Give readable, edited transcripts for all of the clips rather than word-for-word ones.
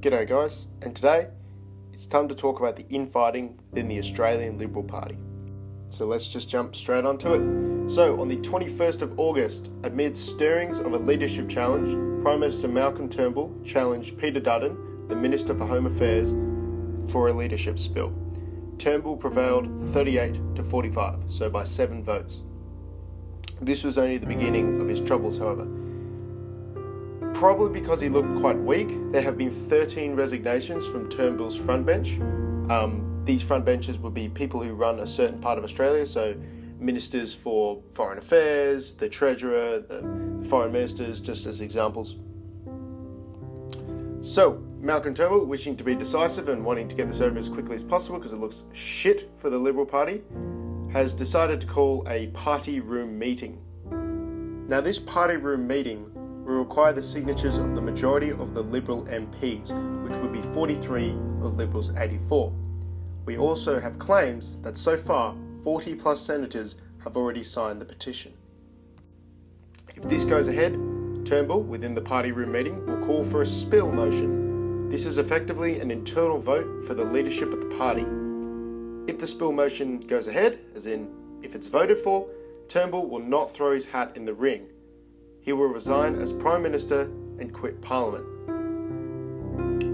G'day guys, and today it's time to talk about the infighting within the Australian Liberal Party. So let's just jump straight onto it. So on the 21st of August, amid stirrings of a leadership challenge, Prime Minister Malcolm Turnbull challenged Peter Dutton, the Minister for Home Affairs, for a leadership spill. Turnbull prevailed 38 to 45, so by 7 votes. This was only the beginning of his troubles, however. Probably because he looked quite weak, there have been 13 resignations from Turnbull's front bench. These front benches would be people who run a certain part of Australia, so ministers for foreign affairs, the treasurer, the foreign ministers, just as examples. So, Malcolm Turnbull, wishing to be decisive and wanting to get this over as quickly as possible because it looks shit for the Liberal Party, has decided to call a party room meeting. Now, this party room meeting will require the signatures of the majority of the Liberal MPs, which would be 43 of Liberals 84. We also have claims that so far 40 plus senators have already signed the petition. If this goes ahead, Turnbull, within the party room meeting, will call for a spill motion. This is effectively an internal vote for the leadership of the party. If the spill motion goes ahead, as in if it's voted for, Turnbull will not throw his hat in the ring. He will resign as Prime Minister and quit Parliament.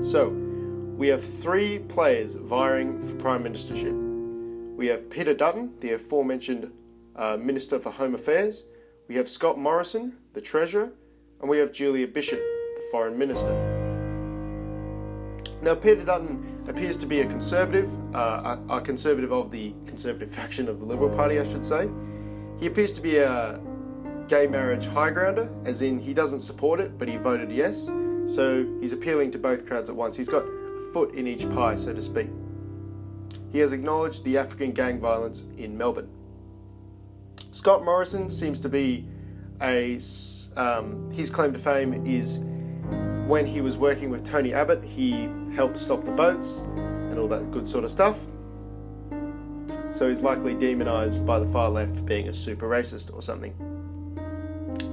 So, we have 3 players vying for Prime Ministership. We have Peter Dutton, the aforementioned Minister for Home Affairs. We have Scott Morrison, the Treasurer. And we have Julia Bitchute, the Foreign Minister. Now, Peter Dutton appears to be a Conservative, a Conservative of the Conservative faction of the Liberal Party, I should say. He appears to be a gay marriage high grounder, as in he doesn't support it, but he voted yes. So he's appealing to both crowds at once. He's got a foot in each pie, so to speak. He has acknowledged the African gang violence in Melbourne. Scott Morrison seems to be his claim to fame is when he was working with Tony Abbott, he helped stop the boats and all that good sort of stuff. So he's likely demonised by the far left for being a super racist or something.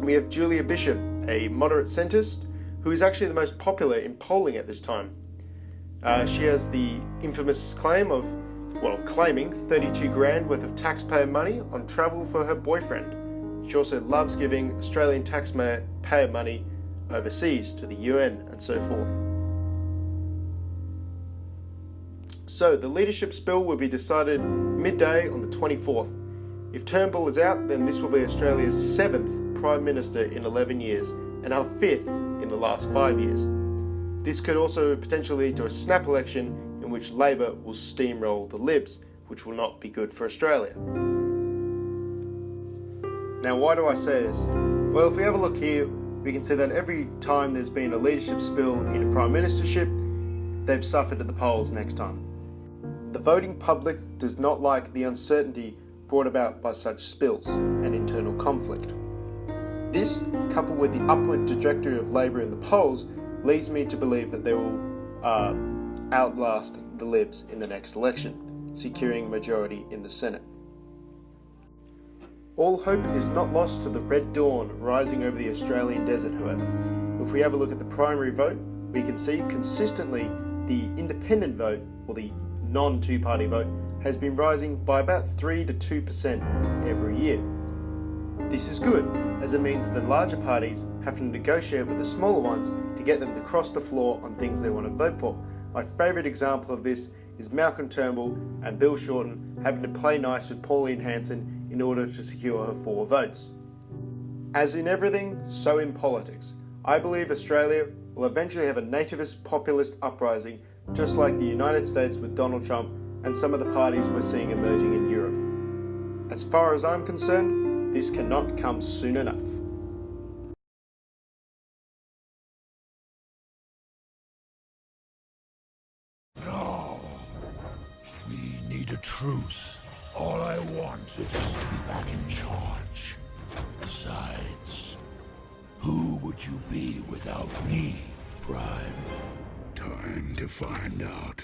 We have Julia Bitchute, a moderate centrist, who is actually the most popular in polling at this time. She has the infamous claiming 32 grand worth of taxpayer money on travel for her boyfriend. She also loves giving Australian taxpayer money overseas to the UN and so forth. So the leadership spill will be decided midday on the 24th. If Turnbull is out, then this will be Australia's 7th Prime Minister in 11 years and our 5th in the last 5 years. This could also potentially lead to a snap election in which Labor will steamroll the Libs, which will not be good for Australia. Now, why do I say this? Well, if we have a look here, we can see that every time there's been a leadership spill in a prime ministership, they've suffered at the polls next time. The voting public does not like the uncertainty brought about by such spills and internal conflict. This, coupled with the upward trajectory of Labor in the polls, leads me to believe that they will outlast the Libs in the next election, securing a majority in the Senate. All hope is not lost to the red dawn rising over the Australian desert, however. If we have a look at the primary vote, we can see consistently the independent vote, or the non-two-party vote, has been rising by about 3 to 2% every year. This is good, as it means the larger parties have to negotiate with the smaller ones to get them to cross the floor on things they want to vote for. My favourite example of this is Malcolm Turnbull and Bill Shorten having to play nice with Pauline Hanson in order to secure her 4 votes. As in everything, so in politics. I believe Australia will eventually have a nativist populist uprising, just like the United States with Donald Trump and some of the parties we're seeing emerging in Europe. As far as I'm concerned, this cannot come soon enough. No. We need a truce. All I want is to be back in charge. Besides, who would you be without me, Prime? Time to find out.